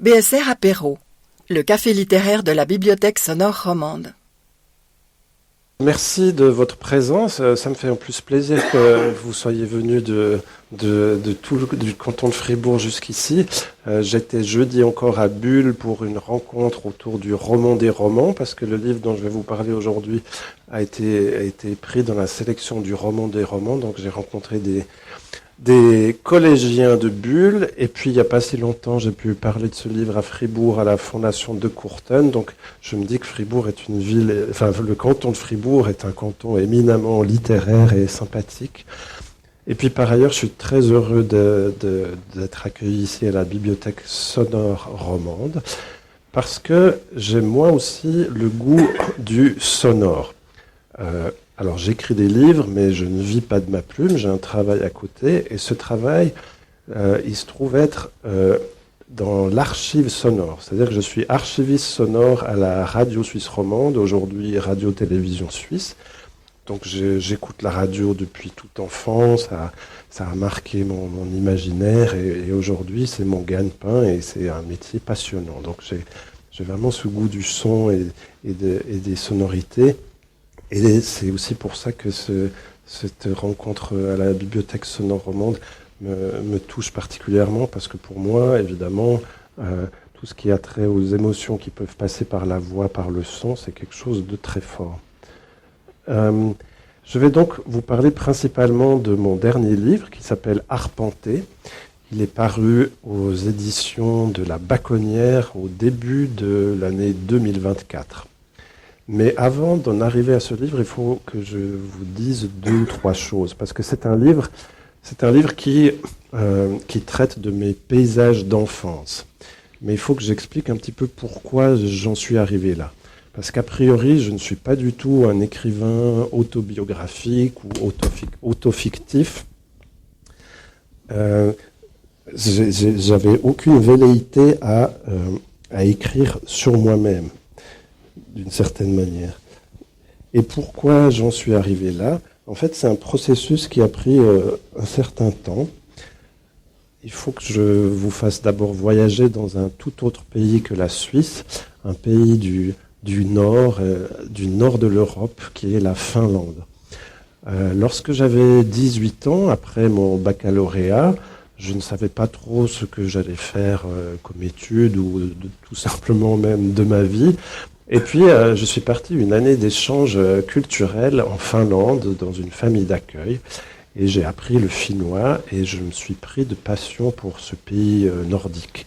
BSR Apéro, le café littéraire de la Bibliothèque sonore romande. Merci de votre présence. Ça me fait en plus plaisir que vous soyez venus du canton de Fribourg jusqu'ici. J'étais jeudi encore à Bulle pour une rencontre autour du roman des romans, parce que le livre dont je vais vous parler aujourd'hui a été pris dans la sélection du roman des romans. Donc j'ai rencontré des collégiens de Bulle, et puis il n'y a pas si longtemps, j'ai pu parler de ce livre à Fribourg, à la Fondation de Courten. Donc je me dis que Fribourg est une ville, enfin le canton de Fribourg est un canton éminemment littéraire et sympathique. Et puis par ailleurs, je suis très heureux d'être accueilli ici à la Bibliothèque sonore romande, parce que j'ai moi aussi le goût du sonore. Alors j'écris des livres, mais je ne vis pas de ma plume, j'ai un travail à côté, et ce travail, il se trouve être dans l'archive sonore. C'est-à-dire que je suis archiviste sonore à la radio suisse romande, aujourd'hui Radio-Télévision Suisse. Donc j'écoute la radio depuis toute enfance, ça a marqué mon imaginaire, et aujourd'hui c'est mon gagne-pain, et c'est un métier passionnant. Donc j'ai vraiment ce goût du son et des sonorités. Et c'est aussi pour ça que cette rencontre à la Bibliothèque sonore romande me touche particulièrement, parce que pour moi, évidemment, tout ce qui a trait aux émotions qui peuvent passer par la voix, par le son, c'est quelque chose de très fort. Je vais donc vous parler principalement de mon dernier livre qui s'appelle Arpenter. Il est paru aux éditions de La Bacconnière au début de l'année 2024. Mais avant d'en arriver à ce livre, il faut que je vous dise 2 ou 3 choses, parce que c'est un livre qui traite de mes paysages d'enfance. Mais il faut que j'explique un petit peu pourquoi j'en suis arrivé là. Parce qu'a priori, je ne suis pas du tout un écrivain autobiographique ou autofictif. J'avais aucune velléité à écrire sur moi-même, d'une certaine manière. Et pourquoi j'en suis arrivé là ? En fait, c'est un processus qui a pris un certain temps. Il faut que je vous fasse d'abord voyager dans un tout autre pays que la Suisse, un pays du nord de l'Europe, qui est la Finlande. Lorsque j'avais 18 ans, après mon baccalauréat, je ne savais pas trop ce que j'allais faire comme études, ou tout simplement même de ma vie. Et puis, je suis parti une année d'échange culturel en Finlande, dans une famille d'accueil, et j'ai appris le finnois, et je me suis pris de passion pour ce pays nordique.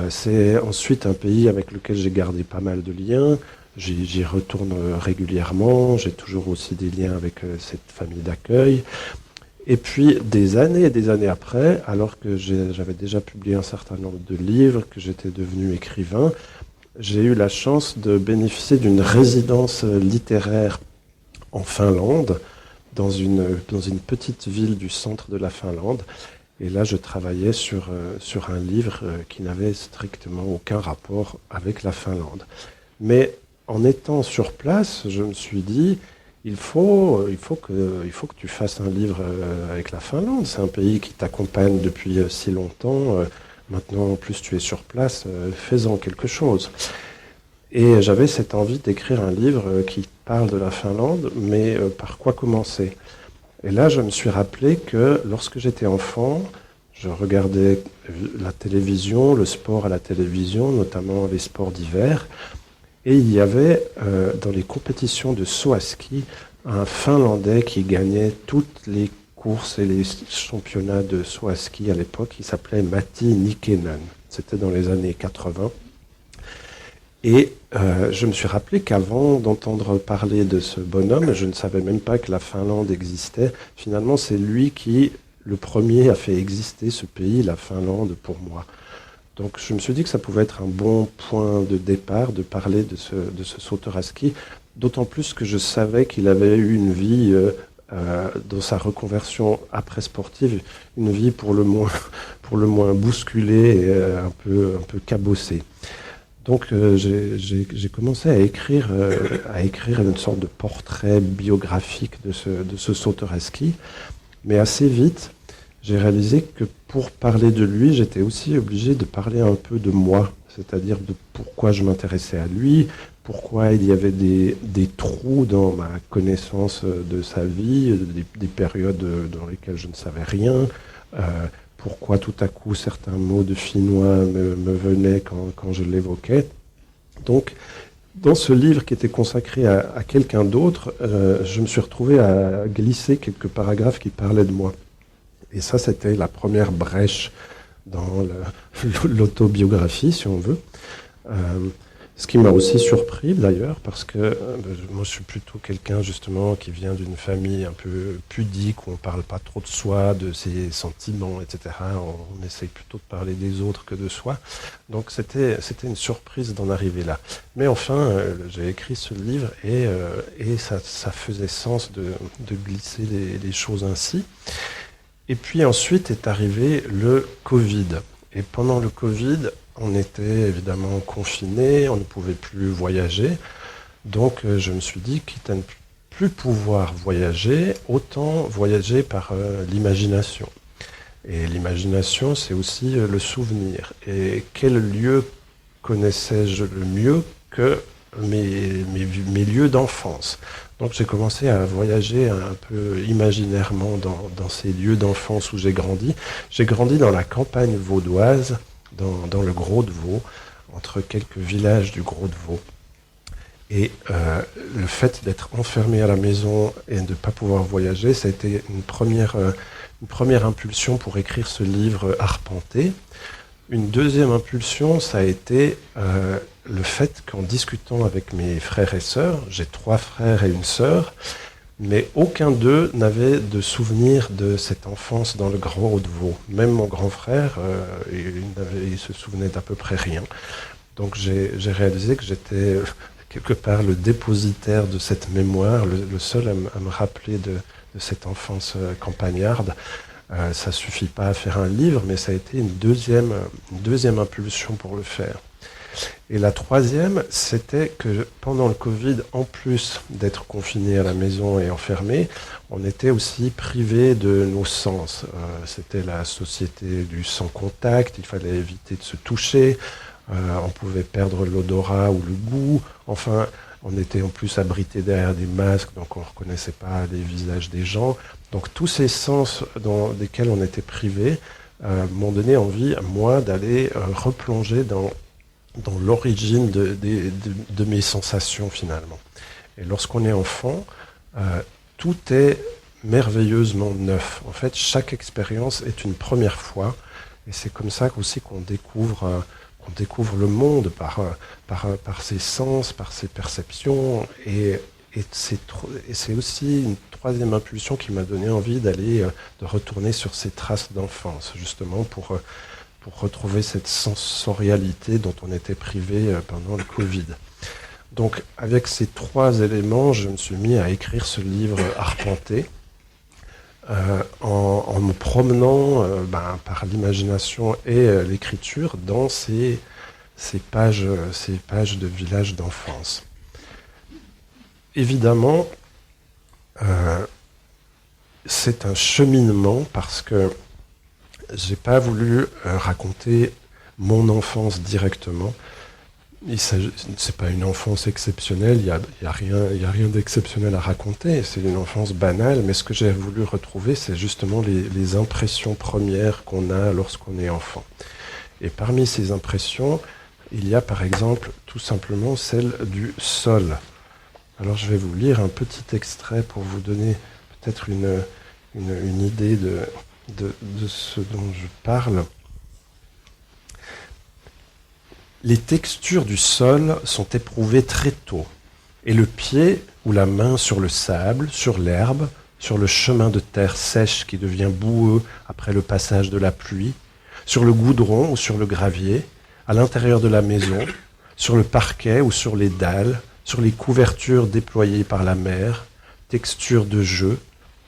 C'est ensuite un pays avec lequel j'ai gardé pas mal de liens. J'y retourne régulièrement, j'ai toujours aussi des liens avec cette famille d'accueil. Et puis, des années après, alors que j'avais déjà publié un certain nombre de livres, que j'étais devenu écrivain, j'ai eu la chance de bénéficier d'une résidence littéraire en Finlande, dans une petite ville du centre de la Finlande. Et là, je travaillais sur un livre qui n'avait strictement aucun rapport avec la Finlande. Mais en étant sur place, je me suis dit, il faut que tu fasses un livre avec la Finlande. C'est un pays qui t'accompagne depuis si longtemps. Maintenant, en plus, tu es sur place, fais-en quelque chose. Et j'avais cette envie d'écrire un livre qui parle de la Finlande, mais par quoi commencer ? Et là, je me suis rappelé que lorsque j'étais enfant, je regardais la télévision, le sport à la télévision, notamment les sports d'hiver, et il y avait dans les compétitions de saut à ski un Finlandais qui gagnait toutes les courses et les championnats de saut à ski à l'époque. Il s'appelait Matti Nikkanen. C'était dans les années 80. Et je me suis rappelé qu'avant d'entendre parler de ce bonhomme, je ne savais même pas que la Finlande existait. Finalement, c'est lui qui, le premier, a fait exister ce pays, la Finlande, pour moi. Donc je me suis dit que ça pouvait être un bon point de départ de parler de ce sauteur à ski, d'autant plus que je savais qu'il avait eu une vie, dans sa reconversion après sportive, une vie pour le moins bousculée et un peu cabossée. Donc j'ai commencé à écrire une sorte de portrait biographique de ce sauteur à ski, mais assez vite, j'ai réalisé que pour parler de lui, j'étais aussi obligé de parler un peu de moi, c'est-à-dire de pourquoi je m'intéressais à lui, pourquoi il y avait des trous dans ma connaissance de sa vie, des périodes dans lesquelles je ne savais rien, pourquoi tout à coup certains mots de finnois me venaient quand je l'évoquais. Donc, dans ce livre qui était consacré à quelqu'un d'autre, je me suis retrouvé à glisser quelques paragraphes qui parlaient de moi. Et ça, c'était la première brèche dans l'autobiographie, si on veut. Ce qui m'a aussi surpris d'ailleurs, parce que moi je suis plutôt quelqu'un justement qui vient d'une famille un peu pudique, où on ne parle pas trop de soi, de ses sentiments, etc. On essaye plutôt de parler des autres que de soi. Donc c'était une surprise d'en arriver là. Mais enfin, j'ai écrit ce livre et ça faisait sens de glisser les choses ainsi. Et puis ensuite est arrivé le Covid. Et pendant le Covid, on était évidemment confinés, on ne pouvait plus voyager. Donc je me suis dit, quitte à ne plus pouvoir voyager, autant voyager par l'imagination. Et l'imagination, c'est aussi le souvenir. Et quel lieu connaissais-je le mieux que mes lieux d'enfance? Donc j'ai commencé à voyager un peu imaginairement dans ces lieux d'enfance où j'ai grandi. J'ai grandi dans la campagne vaudoise, dans le Gros-de-Vaud, entre quelques villages du Gros-de-Vaud. Et le fait d'être enfermé à la maison et de ne pas pouvoir voyager, ça a été une première impulsion pour écrire ce livre arpenté. Une deuxième impulsion, ça a été le fait qu'en discutant avec mes frères et sœurs, j'ai 3 frères et une sœur, mais aucun d'eux n'avait de souvenir de cette enfance dans le Gros-de-Vaud. Même mon grand frère, il se souvenait d'à peu près rien. Donc j'ai réalisé que j'étais quelque part le dépositaire de cette mémoire, le seul à me rappeler de cette enfance campagnarde. Ça suffit pas à faire un livre, mais ça a été une deuxième impulsion pour le faire. Et la troisième, c'était que pendant le Covid, en plus d'être confiné à la maison et enfermé, on était aussi privé de nos sens. C'était la société du sans contact, il fallait éviter de se toucher, on pouvait perdre l'odorat ou le goût, enfin, on était en plus abrité derrière des masques, donc on ne reconnaissait pas les visages des gens. Donc tous ces sens desquels on était privé m'ont donné envie, moi, d'aller replonger dans l'origine de mes sensations finalement. Et lorsqu'on est enfant, tout est merveilleusement neuf. En fait, chaque expérience est une première fois, et c'est comme ça aussi qu'on découvre le monde par ses sens, par ses perceptions, et c'est aussi une troisième impulsion qui m'a donné envie de retourner sur ces traces d'enfance, justement pour retrouver cette sensorialité dont on était privé pendant le Covid. Donc, avec ces 3 éléments, je me suis mis à écrire ce livre arpenté en me promenant par l'imagination et l'écriture dans ces pages de village d'enfance. Évidemment, c'est un cheminement parce que j'ai pas voulu raconter mon enfance directement. C'est pas une enfance exceptionnelle, il y a rien d'exceptionnel à raconter, c'est une enfance banale, mais ce que j'ai voulu retrouver, c'est justement les impressions premières qu'on a lorsqu'on est enfant. Et parmi ces impressions, il y a par exemple tout simplement celle du sol. Alors je vais vous lire un petit extrait pour vous donner peut-être une idée de ce dont je parle. Les textures du sol sont éprouvées très tôt, et le pied ou la main sur le sable, sur l'herbe, sur le chemin de terre sèche qui devient boueux après le passage de la pluie, sur le goudron ou sur le gravier, à l'intérieur de la maison, sur le parquet ou sur les dalles, sur les couvertures déployées par la mer, textures de jeu,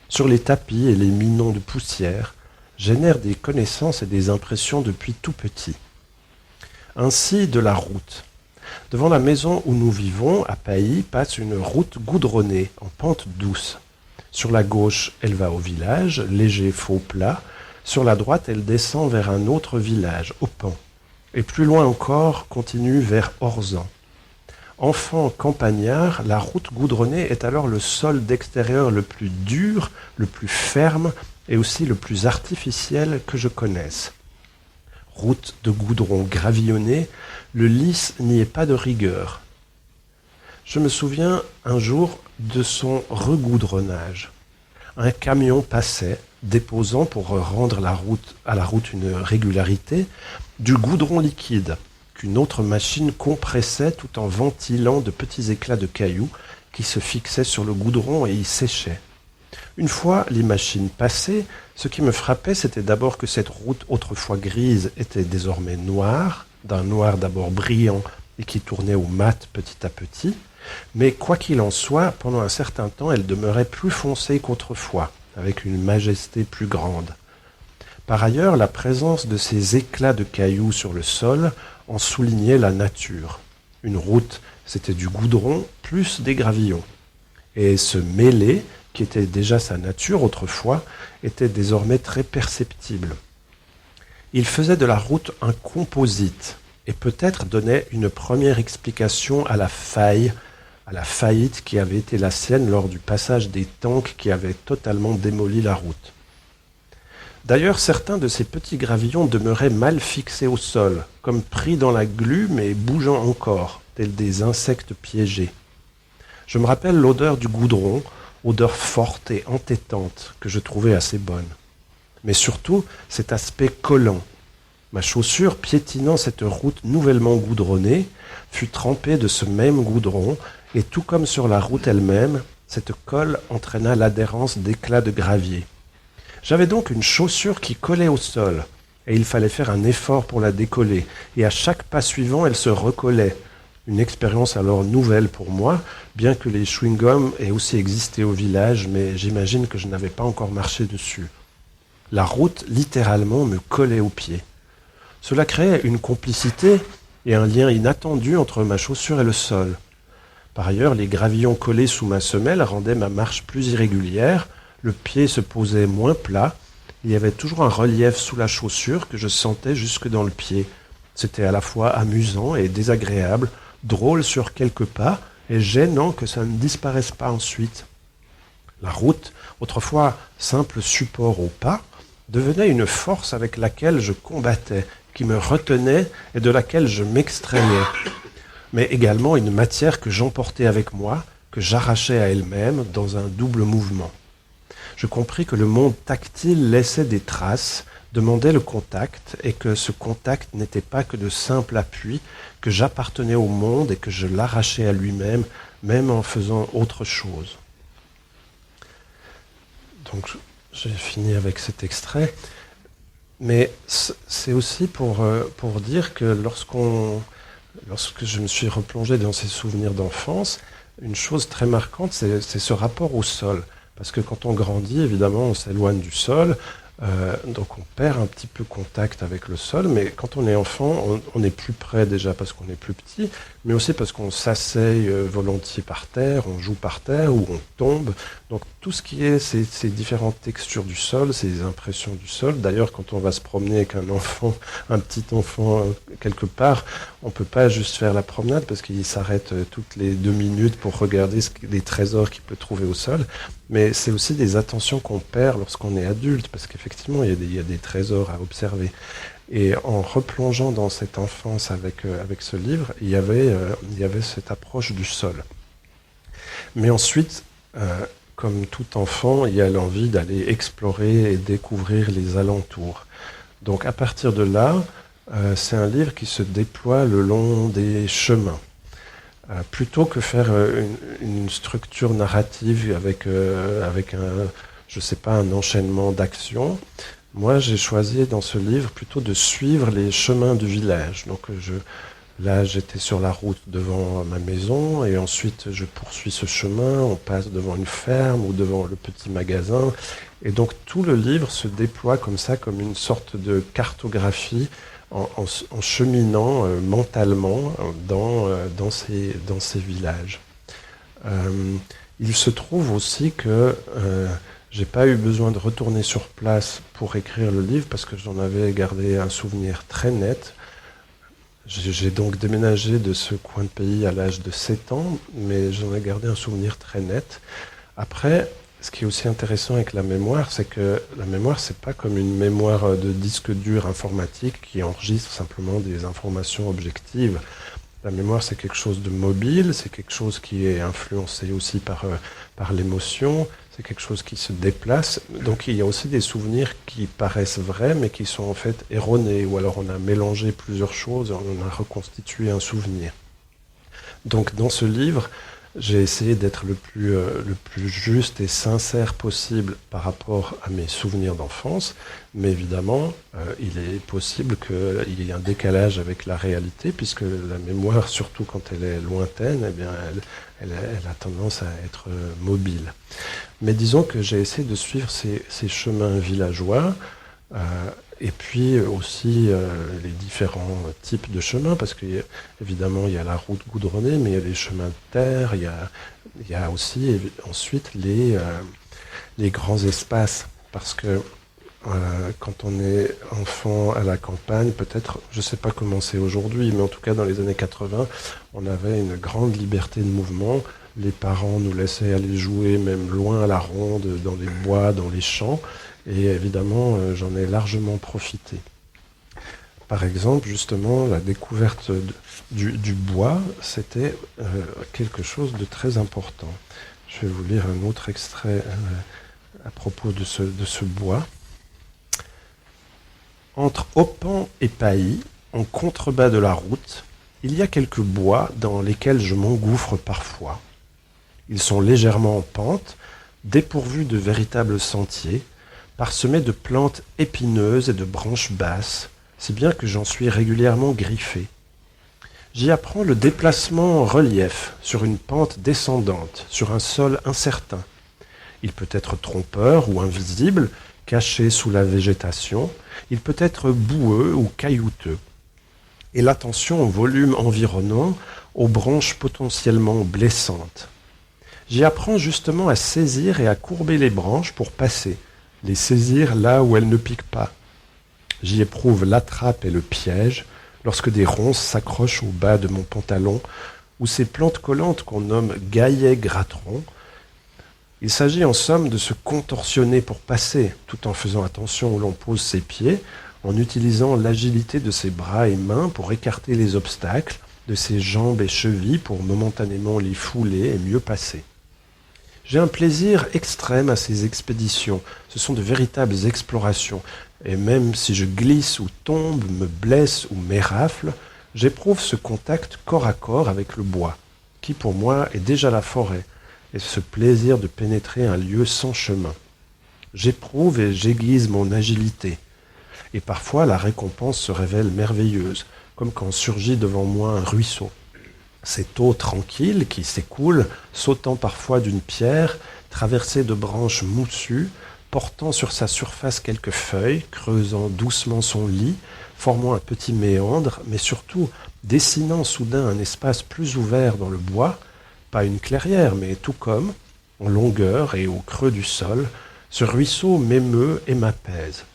sur les tapis et les minons de poussière, génèrent des connaissances et des impressions depuis tout petit. Ainsi de la route. Devant la maison où nous vivons, à Pailly, passe une route goudronnée, en pente douce. Sur la gauche, elle va au village, léger faux plat. Sur la droite, elle descend vers un autre village, Opan. Et plus loin encore, continue vers Orzan. Enfant campagnard, la route goudronnée est alors le sol d'extérieur le plus dur, le plus ferme et aussi le plus artificiel que je connaisse. Route de goudron gravillonné, le lisse n'y est pas de rigueur. Je me souviens un jour de son regoudronnage. Un camion passait, déposant pour rendre à la route une régularité, du goudron liquide qu'une autre machine compressait tout en ventilant de petits éclats de cailloux qui se fixaient sur le goudron et y séchaient. Une fois les machines passées, ce qui me frappait, c'était d'abord que cette route autrefois grise était désormais noire, d'un noir d'abord brillant et qui tournait au mat petit à petit, mais quoi qu'il en soit, pendant un certain temps, elle demeurait plus foncée qu'autrefois, avec une majesté plus grande. Par ailleurs, la présence de ces éclats de cailloux sur le sol en soulignait la nature. Une route, c'était du goudron plus des gravillons. Et ce mêlé, qui était déjà sa nature autrefois, était désormais très perceptible. Il faisait de la route un composite, et peut-être donnait une première explication à la faillite qui avait été la sienne lors du passage des tanks qui avaient totalement démoli la route. D'ailleurs, certains de ces petits gravillons demeuraient mal fixés au sol, comme pris dans la glu mais bougeant encore, tels des insectes piégés. Je me rappelle l'odeur du goudron, odeur forte et entêtante que je trouvais assez bonne. Mais surtout, cet aspect collant. Ma chaussure, piétinant cette route nouvellement goudronnée, fut trempée de ce même goudron, et tout comme sur la route elle-même, cette colle entraîna l'adhérence d'éclats de gravier. J'avais donc une chaussure qui collait au sol, et il fallait faire un effort pour la décoller, et à chaque pas suivant, elle se recollait. Une expérience alors nouvelle pour moi, bien que les chewing-gums aient aussi existé au village, mais j'imagine que je n'avais pas encore marché dessus. La route, littéralement, me collait aux pieds. Cela créait une complicité et un lien inattendu entre ma chaussure et le sol. Par ailleurs, les gravillons collés sous ma semelle rendaient ma marche plus irrégulière, le pied se posait moins plat, il y avait toujours un relief sous la chaussure que je sentais jusque dans le pied. C'était à la fois amusant et désagréable, drôle sur quelques pas et gênant que ça ne disparaisse pas ensuite. La route, autrefois simple support au pas, devenait une force avec laquelle je combattais, qui me retenait et de laquelle je m'extrayais, mais également une matière que j'emportais avec moi, que j'arrachais à elle-même dans un double mouvement. Je compris que le monde tactile laissait des traces, demandait le contact, et que ce contact n'était pas que de simple appui, que j'appartenais au monde et que je l'arrachais à lui-même, même en faisant autre chose. Donc, j'ai fini avec cet extrait. Mais c'est aussi pour dire que lorsque je me suis replongé dans ces souvenirs d'enfance, une chose très marquante, c'est ce rapport au sol. Parce que quand on grandit, évidemment, on s'éloigne du sol, donc on perd un petit peu contact avec le sol, mais quand on est enfant, on est plus près déjà parce qu'on est plus petit, mais aussi parce qu'on s'asseye volontiers par terre, on joue par terre ou on tombe. Donc tout ce qui est ces différentes textures du sol, ces impressions du sol. D'ailleurs, quand on va se promener avec un petit enfant quelque part, on peut pas juste faire la promenade parce qu'il s'arrête toutes les 2 minutes pour regarder les trésors qu'il peut trouver au sol. Mais c'est aussi des attentions qu'on perd lorsqu'on est adulte, parce qu'effectivement, il y a des trésors à observer. Et en replongeant dans cette enfance avec ce livre, il y avait cette approche du sol. Mais ensuite, comme tout enfant, il y a l'envie d'aller explorer et découvrir les alentours. Donc à partir de là, c'est un livre qui se déploie le long des chemins. Plutôt que faire une structure narrative avec un enchaînement d'actions, moi j'ai choisi dans ce livre plutôt de suivre les chemins du village. Donc là j'étais sur la route devant ma maison et ensuite je poursuis ce chemin, on passe devant une ferme ou devant le petit magasin. Et donc tout le livre se déploie comme ça, comme une sorte de cartographie en cheminant mentalement dans ces villages. Il se trouve aussi que J'ai pas eu besoin de retourner sur place pour écrire le livre parce que j'en avais gardé un souvenir très net. J'ai donc déménagé de ce coin de pays à l'âge de 7 ans, mais j'en ai gardé un souvenir très net. Après, ce qui est aussi intéressant avec la mémoire, c'est que la mémoire, c'est pas comme une mémoire de disque dur informatique qui enregistre simplement des informations objectives. La mémoire, c'est quelque chose de mobile, c'est quelque chose qui est influencé aussi par l'émotion, c'est quelque chose qui se déplace. Donc il y a aussi des souvenirs qui paraissent vrais, mais qui sont en fait erronés, ou alors on a mélangé plusieurs choses, on a reconstitué un souvenir. Donc dans ce livre, j'ai essayé d'être le plus juste et sincère possible par rapport à mes souvenirs d'enfance, mais évidemment, il est possible qu'il y ait un décalage avec la réalité, puisque la mémoire, surtout quand elle est lointaine, eh bien, elle a tendance à être mobile. Mais disons que j'ai essayé de suivre ces chemins villageois, et puis aussi les différents types de chemins, parce qu'évidemment il y a la route goudronnée, mais il y a les chemins de terre, il y a aussi ensuite les grands espaces, parce que quand on est enfant à la campagne, peut-être, je ne sais pas comment c'est aujourd'hui, mais en tout cas dans les années 80, on avait une grande liberté de mouvement. Les parents nous laissaient aller jouer même loin à la ronde, dans les bois, dans les champs, et évidemment, j'en ai largement profité. Par exemple, justement, la découverte du bois, c'était quelque chose de très important. Je vais vous lire un autre extrait à propos de ce bois. Entre Opan et Pailly, en contrebas de la route, il y a quelques bois dans lesquels je m'engouffre parfois. Ils sont légèrement en pente, dépourvus de véritables sentiers, parsemés de plantes épineuses et de branches basses, si bien que j'en suis régulièrement griffé. J'y apprends le déplacement en relief, sur une pente descendante, sur un sol incertain. Il peut être trompeur ou invisible, caché sous la végétation, il peut être boueux ou caillouteux. Et l'attention au volume environnant, aux branches potentiellement blessantes. J'y apprends justement à saisir et à courber les branches pour passer, les saisir là où elles ne piquent pas. J'y éprouve l'attrape et le piège, lorsque des ronces s'accrochent au bas de mon pantalon, ou ces plantes collantes qu'on nomme gaillets-gratterons. Il s'agit en somme de se contorsionner pour passer, tout en faisant attention où l'on pose ses pieds, en utilisant l'agilité de ses bras et mains pour écarter les obstacles, de ses jambes et chevilles pour momentanément les fouler et mieux passer. J'ai un plaisir extrême à ces expéditions, ce sont de véritables explorations, et même si je glisse ou tombe, me blesse ou m'érafle, j'éprouve ce contact corps à corps avec le bois, qui pour moi est déjà la forêt, et ce plaisir de pénétrer un lieu sans chemin. J'éprouve et j'aiguise mon agilité, et parfois la récompense se révèle merveilleuse, comme quand surgit devant moi un ruisseau. Cette eau tranquille qui s'écoule, sautant parfois d'une pierre, traversée de branches moussues, portant sur sa surface quelques feuilles, creusant doucement son lit, formant un petit méandre, mais surtout dessinant soudain un espace plus ouvert dans le bois, pas une clairière, mais tout comme, en longueur et au creux du sol, ce ruisseau m'émeut et m'apaise.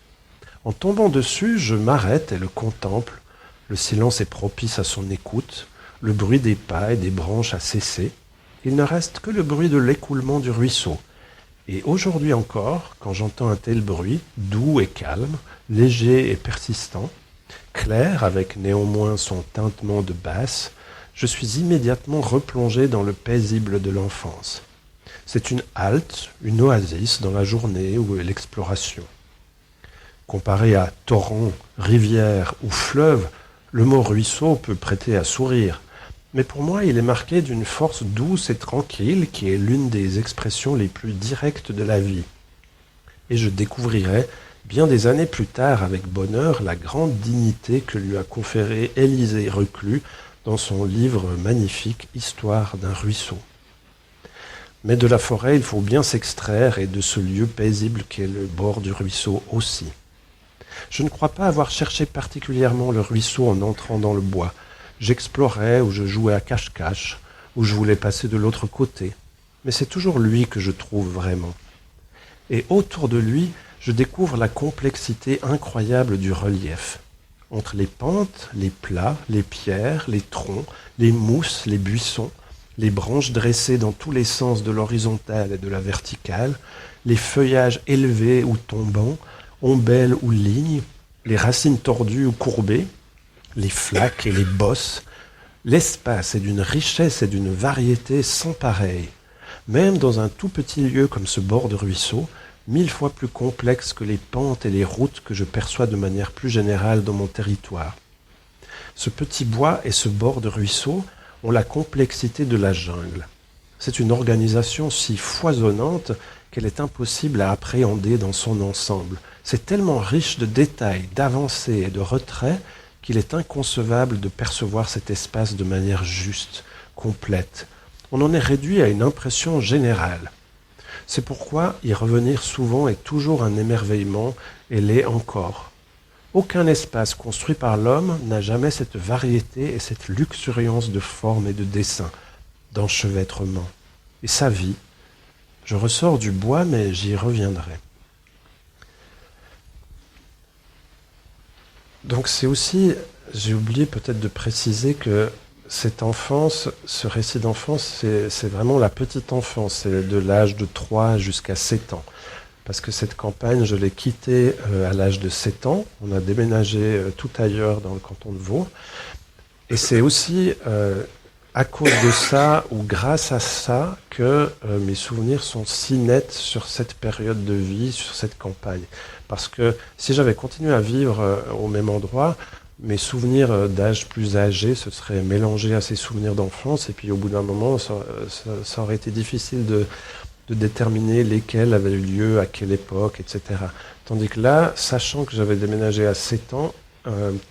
En tombant dessus, je m'arrête et le contemple. Le silence est propice à son écoute. Le bruit des pas et des branches a cessé. Il ne reste que le bruit de l'écoulement du ruisseau. Et aujourd'hui encore, quand j'entends un tel bruit, doux et calme, léger et persistant, clair avec néanmoins son tintement de basse, je suis immédiatement replongé dans le paisible de l'enfance. C'est une halte, une oasis dans la journée ou l'exploration. Comparé à torrent, rivière ou fleuve, le mot ruisseau peut prêter à sourire. Mais pour moi, il est marqué d'une force douce et tranquille qui est l'une des expressions les plus directes de la vie. Et je découvrirai, bien des années plus tard avec bonheur, la grande dignité que lui a conférée Élisée Reclus dans son livre magnifique « Histoire d'un ruisseau ». Mais de la forêt, il faut bien s'extraire et de ce lieu paisible qu'est le bord du ruisseau aussi. Je ne crois pas avoir cherché particulièrement le ruisseau en entrant dans le bois. J'explorais ou je jouais à cache-cache, ou je voulais passer de l'autre côté. Mais c'est toujours lui que je trouve vraiment. Et autour de lui, je découvre la complexité incroyable du relief. Entre les pentes, les plats, les pierres, les troncs, les mousses, les buissons, les branches dressées dans tous les sens de l'horizontale et de la verticale, les feuillages élevés ou tombants, ombelles ou lignes, les racines tordues ou courbées, les flaques et les bosses, l'espace est d'une richesse et d'une variété sans pareille. Même dans un tout petit lieu comme ce bord de ruisseau, 1000 fois plus complexe que les pentes et les routes que je perçois de manière plus générale dans mon territoire. Ce petit bois et ce bord de ruisseau ont la complexité de la jungle. C'est une organisation si foisonnante qu'elle est impossible à appréhender dans son ensemble. C'est tellement riche de détails, d'avancées et de retraits qu'il est inconcevable de percevoir cet espace de manière juste, complète. On en est réduit à une impression générale. C'est pourquoi y revenir souvent est toujours un émerveillement et l'est encore. Aucun espace construit par l'homme n'a jamais cette variété et cette luxuriance de formes et de dessins, d'enchevêtrement. Et sa vie, je ressors du bois, mais j'y reviendrai. Donc c'est aussi, j'ai oublié peut-être de préciser que cette enfance, ce récit d'enfance, c'est vraiment la petite enfance, c'est de l'âge de 3 jusqu'à 7 ans. Parce que cette campagne, je l'ai quittée à l'âge de 7 ans. On a déménagé tout ailleurs dans le canton de Vaud. Et c'est aussi à cause de ça, ou grâce à ça, que mes souvenirs sont si nets sur cette période de vie, sur cette campagne. Parce que si j'avais continué à vivre au même endroit, mes souvenirs d'âge plus âgé se seraient mélangés à ces souvenirs d'enfance, et puis au bout d'un moment, ça aurait été difficile de déterminer lesquels avaient eu lieu, à quelle époque, etc. Tandis que là, sachant que j'avais déménagé à 7 ans,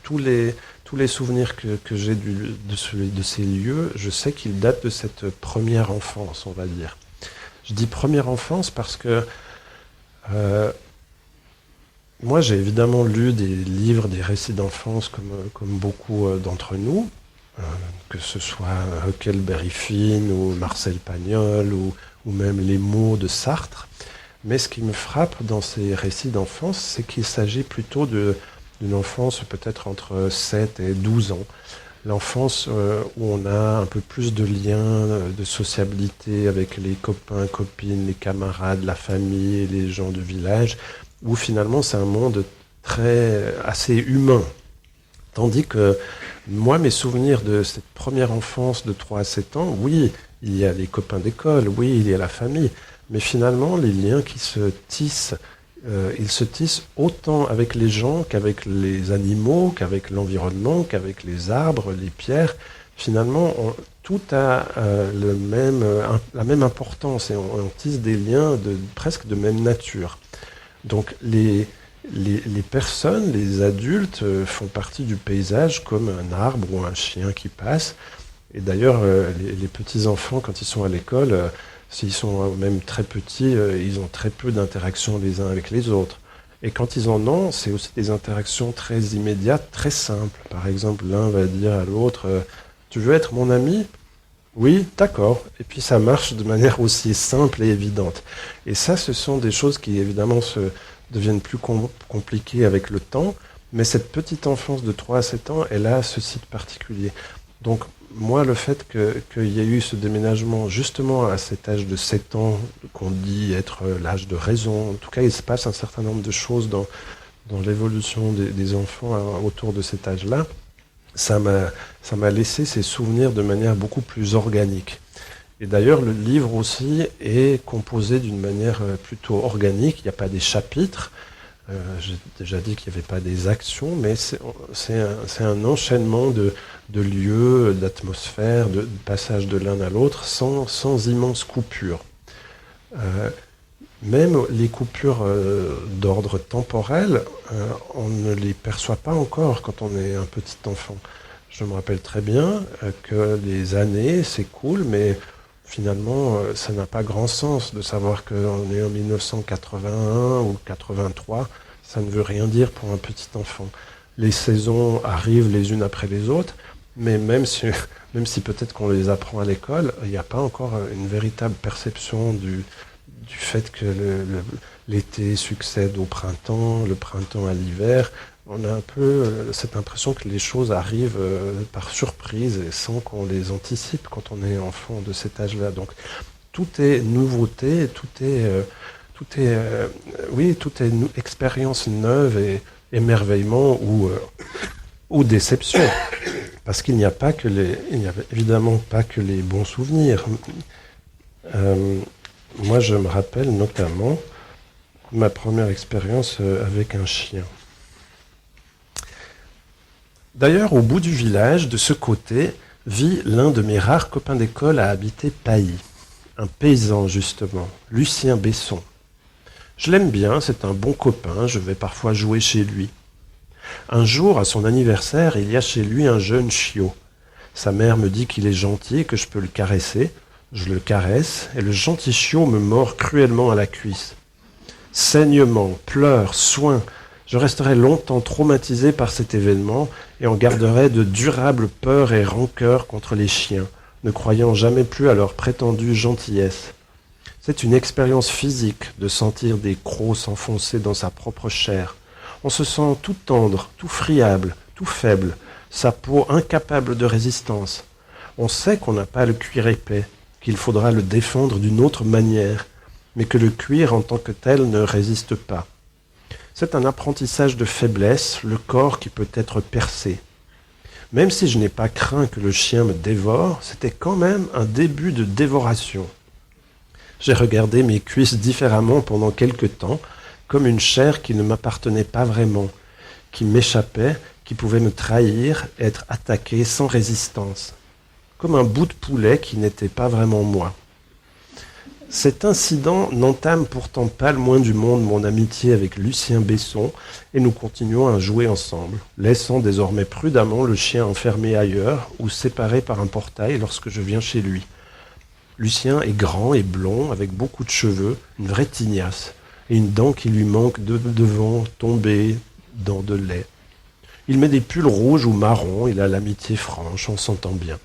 tous les souvenirs que j'ai de ces lieux, je sais qu'ils datent de cette première enfance, on va dire. Je dis première enfance parce que moi, j'ai évidemment lu des livres, des récits d'enfance comme beaucoup d'entre nous, que ce soit Huckleberry Finn ou Marcel Pagnol ou même les mots de Sartre. Mais ce qui me frappe dans ces récits d'enfance, c'est qu'il s'agit plutôt d'une enfance peut-être entre 7 et 12 ans. L'enfance où on a un peu plus de liens, de sociabilité avec les copains, copines, les camarades, la famille, les gens du village, où finalement c'est un monde assez humain. Tandis que moi, mes souvenirs de cette première enfance de 3 à 7 ans, oui, il y a les copains d'école, oui, il y a la famille, mais finalement, les liens qui se tissent, ils se tissent autant avec les gens qu'avec les animaux, qu'avec l'environnement, qu'avec les arbres, les pierres. Finalement, tout a la même importance et on tisse des liens presque de même nature. Donc les personnes, les adultes font partie du paysage comme un arbre ou un chien qui passe. Et d'ailleurs, les petits-enfants, quand ils sont à l'école, s'ils sont même très petits, ils ont très peu d'interactions les uns avec les autres. Et quand ils en ont, c'est aussi des interactions très immédiates, très simples. Par exemple, l'un va dire à l'autre « Tu veux être mon ami ?» Oui, d'accord. Et puis ça marche de manière aussi simple et évidente. Et ça, ce sont des choses qui évidemment deviennent plus compliquées avec le temps, mais cette petite enfance de 3 à 7 ans, elle a ceci de particulier. Donc moi, le fait qu'il y ait eu ce déménagement justement à cet âge de 7 ans, qu'on dit être l'âge de raison, en tout cas il se passe un certain nombre de choses dans l'évolution des enfants autour de cet âge-là, ça m'a laissé ces souvenirs de manière beaucoup plus organique. Et d'ailleurs, le livre aussi est composé d'une manière plutôt organique. Il n'y a pas des chapitres. J'ai déjà dit qu'il n'y avait pas des actions, mais c'est un enchaînement de lieux, d'atmosphères, de passages de l'un à l'autre, sans immense coupure. Même les coupures d'ordre temporel, on ne les perçoit pas encore quand on est un petit enfant. Je me rappelle très bien que les années s'écoulent, mais finalement, ça n'a pas grand sens de savoir qu'on est en 1981 ou 83. Ça ne veut rien dire pour un petit enfant. Les saisons arrivent les unes après les autres, mais même si peut-être qu'on les apprend à l'école, il n'y a pas encore une véritable perception du fait que l'été succède au printemps, le printemps à l'hiver. On a un peu cette impression que les choses arrivent par surprise et sans qu'on les anticipe quand on est enfant de cet âge-là. Donc tout est nouveauté, tout est expérience neuve et émerveillement ou déception. Parce qu'il n'y a évidemment pas que les bons souvenirs. Moi, je me rappelle notamment ma première expérience avec un chien. D'ailleurs, au bout du village, de ce côté, vit l'un de mes rares copains d'école à habiter Pailly. Un paysan, justement, Lucien Besson. Je l'aime bien, c'est un bon copain, je vais parfois jouer chez lui. Un jour, à son anniversaire, il y a chez lui un jeune chiot. Sa mère me dit qu'il est gentil et que je peux le caresser. Je le caresse et le gentil chiot me mord cruellement à la cuisse. Saignements, pleurs, soins. Je resterai longtemps traumatisé par cet événement et en garderai de durables peurs et rancœurs contre les chiens, ne croyant jamais plus à leur prétendue gentillesse. C'est une expérience physique de sentir des crocs s'enfoncer dans sa propre chair. On se sent tout tendre, tout friable, tout faible, sa peau incapable de résistance. On sait qu'on n'a pas le cuir épais, qu'il faudra le défendre d'une autre manière, mais que le cuir en tant que tel ne résiste pas. C'est un apprentissage de faiblesse, le corps qui peut être percé. Même si je n'ai pas craint que le chien me dévore, c'était quand même un début de dévoration. J'ai regardé mes cuisses différemment pendant quelque temps, comme une chair qui ne m'appartenait pas vraiment, qui m'échappait, qui pouvait me trahir, être attaquée sans résistance, comme un bout de poulet qui n'était pas vraiment moi. Cet incident n'entame pourtant pas le moins du monde mon amitié avec Lucien Besson et nous continuons à jouer ensemble, laissant désormais prudemment le chien enfermé ailleurs ou séparé par un portail lorsque je viens chez lui. Lucien est grand et blond avec beaucoup de cheveux, une vraie tignasse et une dent qui lui manque de devant tombée, dent de lait. Il met des pulls rouges ou marrons, il a l'amitié franche, on s'entend bien.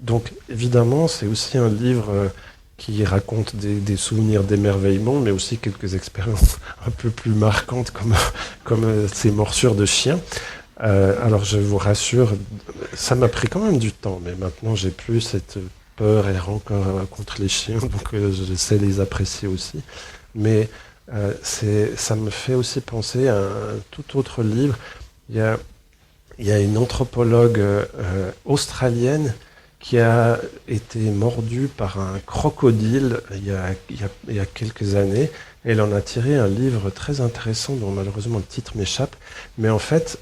Donc, évidemment, c'est aussi un livre qui raconte des souvenirs d'émerveillement, mais aussi quelques expériences un peu plus marquantes, comme ces morsures de chiens. Alors, je vous rassure, ça m'a pris quand même du temps, mais maintenant, j'ai plus cette peur et rancœur contre les chiens, donc je sais les apprécier aussi. Mais ça me fait aussi penser à un tout autre livre. Il y a une anthropologue australienne qui a été mordue par un crocodile il y a quelques années. Et elle en a tiré un livre très intéressant dont malheureusement le titre m'échappe, mais en fait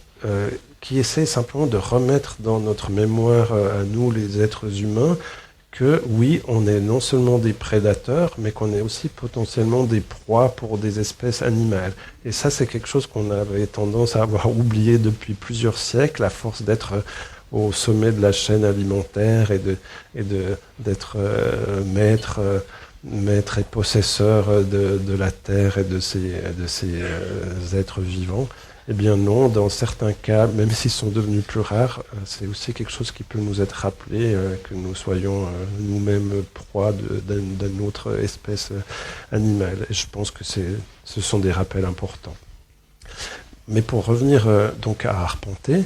qui essaie simplement de remettre dans notre mémoire à nous les êtres humains que oui, on est non seulement des prédateurs, mais qu'on est aussi potentiellement des proies pour des espèces animales. Et ça, c'est quelque chose qu'on avait tendance à avoir oublié depuis plusieurs siècles, à force d'être au sommet de la chaîne alimentaire et d'être maître et possesseur de la terre et de ces êtres vivants. Eh bien non, dans certains cas, même s'ils sont devenus plus rares, c'est aussi quelque chose qui peut nous être rappelé, que nous soyons nous-mêmes proies d'une autre espèce animale. Et je pense que ce sont des rappels importants. Mais pour revenir donc à Arpenter,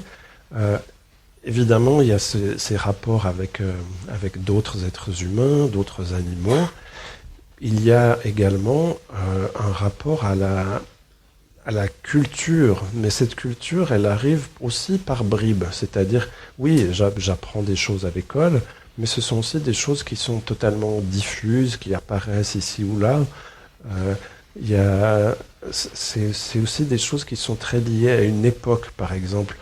évidemment, il y a ces rapports avec d'autres êtres humains, d'autres animaux. Il y a également un rapport à la culture, mais cette culture, elle arrive aussi par bribes. C'est-à-dire, oui, j'apprends des choses à l'école, mais ce sont aussi des choses qui sont totalement diffuses, qui apparaissent ici ou là. C'est aussi des choses qui sont très liées à une époque, par exemple.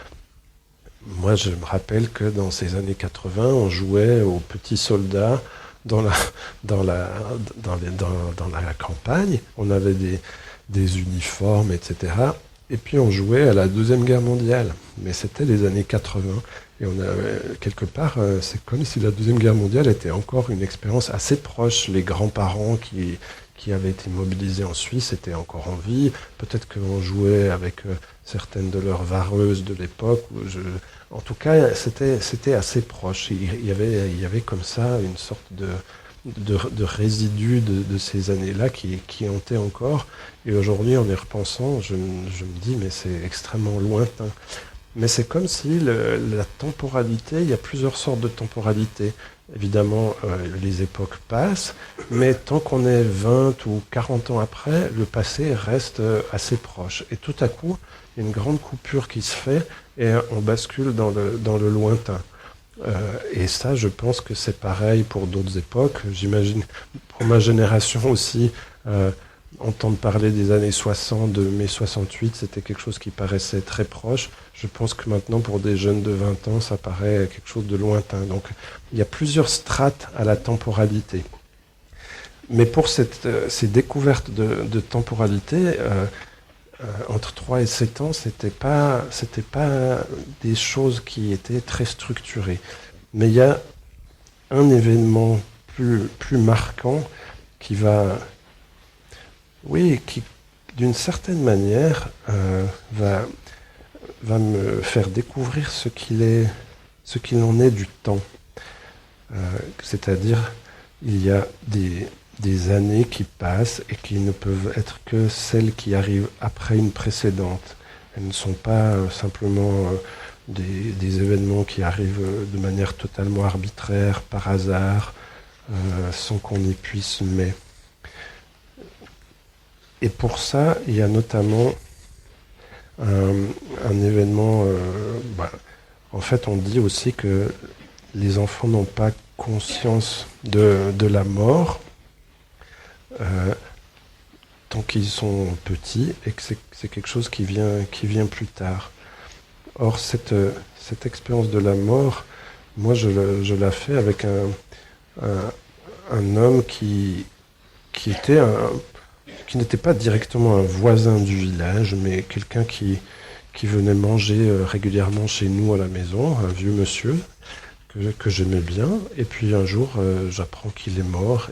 Moi, je me rappelle que dans ces années 80, on jouait aux petits soldats dans la campagne. On avait des uniformes, etc. Et puis on jouait à la Deuxième Guerre mondiale. Mais c'était les années 80. Et on a, quelque part, c'est comme si la Deuxième Guerre mondiale était encore une expérience assez proche. Les grands-parents qui avaient été mobilisés en Suisse étaient encore en vie. Peut-être qu'on jouait avec certaines de leurs vareuses de l'époque. En tout cas, c'était assez proche. Il y avait comme ça une sorte de résidus de ces années-là qui hantaient encore. Et aujourd'hui, en y repensant, je me dis, mais c'est extrêmement lointain. Mais c'est comme si la temporalité, il y a plusieurs sortes de temporalité. Évidemment, les époques passent, mais tant qu'on est 20 ou 40 ans après, le passé reste assez proche. Et tout à coup, il y a une grande coupure qui se fait et on bascule dans le lointain. Et ça, je pense que c'est pareil pour d'autres époques. J'imagine, pour ma génération aussi, entendre parler des années 60, de mai 68, c'était quelque chose qui paraissait très proche. Je pense que maintenant, pour des jeunes de 20 ans, ça paraît quelque chose de lointain. Donc, il y a plusieurs strates à la temporalité. Mais pour ces découvertes de temporalité, entre 3 et 7 ans, c'était pas des choses qui étaient très structurées. Mais il y a un événement plus marquant qui qui d'une certaine manière va me faire découvrir ce qu'il en est du temps. C'est-à-dire, il y a des années qui passent et qui ne peuvent être que celles qui arrivent après une précédente. Elles ne sont pas simplement des événements qui arrivent de manière totalement arbitraire, par hasard, sans qu'on y puisse mais. Et pour ça, il y a notamment un événement. En fait, on dit aussi que les enfants n'ont pas conscience de la mort tant qu'ils sont petits et que c'est quelque chose qui vient plus tard. Or, cette expérience de la mort, moi, je la fais avec un homme qui n'était pas directement un voisin du village, mais quelqu'un qui venait manger régulièrement chez nous à la maison, un vieux monsieur que j'aimais bien. Et puis un jour, j'apprends qu'il est mort.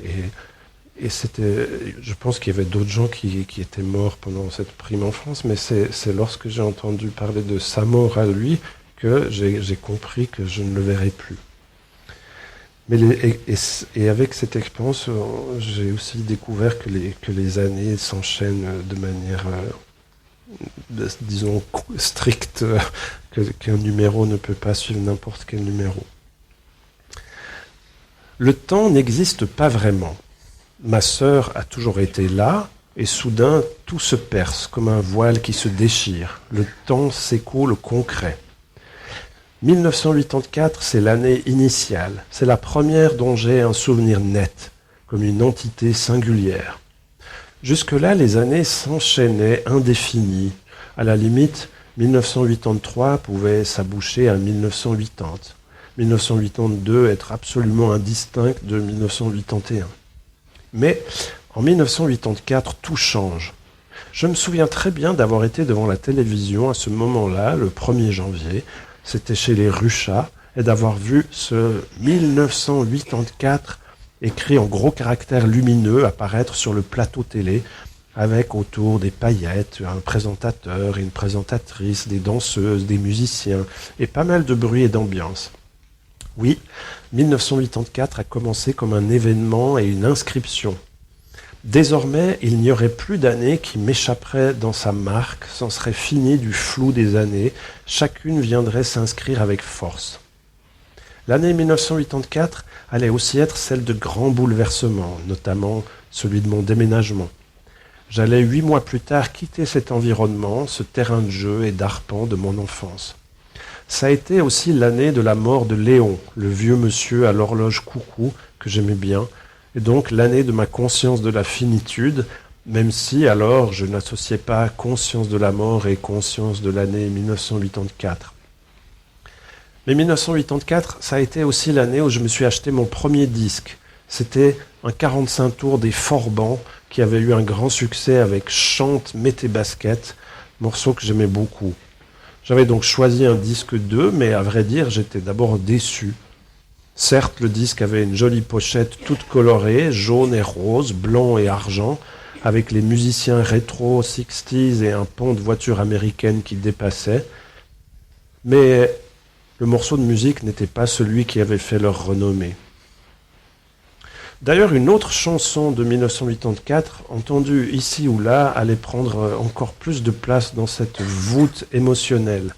Et je pense qu'il y avait d'autres gens qui étaient morts pendant cette prime enfance, mais c'est lorsque j'ai entendu parler de sa mort à lui que j'ai compris que je ne le verrai plus. Et avec cette expérience, j'ai aussi découvert que les années s'enchaînent de manière, disons, stricte, qu'un numéro ne peut pas suivre n'importe quel numéro. Le temps n'existe pas vraiment. Ma sœur a toujours été là, et soudain, tout se perce, comme un voile qui se déchire. Le temps s'écoule concret. 1984, c'est l'année initiale. C'est la première dont j'ai un souvenir net, comme une entité singulière. Jusque-là, les années s'enchaînaient indéfinies. À la limite, 1983 pouvait s'aboucher à 1980. 1982 être absolument indistinct de 1981. Mais en 1984, tout change. Je me souviens très bien d'avoir été devant la télévision à ce moment-là, le 1er janvier, c'était chez les Ruchat, et d'avoir vu ce 1984 écrit en gros caractères lumineux apparaître sur le plateau télé, avec autour des paillettes, un présentateur et une présentatrice, des danseuses, des musiciens, et pas mal de bruit et d'ambiance. Oui, 1984 a commencé comme un événement et une inscription. Désormais, il n'y aurait plus d'années qui m'échapperaient dans sa marque, s'en serait fini du flou des années, chacune viendrait s'inscrire avec force. L'année 1984 allait aussi être celle de grands bouleversements, notamment celui de mon déménagement. J'allais 8 mois plus tard quitter cet environnement, ce terrain de jeu et d'arpent de mon enfance. Ça a été aussi l'année de la mort de Léon, le vieux monsieur à l'horloge coucou que j'aimais bien, et donc l'année de ma conscience de la finitude, même si alors je n'associais pas conscience de la mort et conscience de l'année 1984. Mais 1984, ça a été aussi l'année où je me suis acheté mon premier disque. C'était un 45 tours des Forbans qui avait eu un grand succès avec Chante, mets tes baskets, morceau que j'aimais beaucoup. J'avais donc choisi un disque 2, mais à vrai dire, j'étais d'abord déçu. Certes, le disque avait une jolie pochette toute colorée, jaune et rose, blanc et argent, avec les musiciens rétro 60s et un pont de voiture américaine qui dépassait. Mais le morceau de musique n'était pas celui qui avait fait leur renommée. D'ailleurs, une autre chanson de 1984, entendue ici ou là, allait prendre encore plus de place dans cette voûte émotionnelle.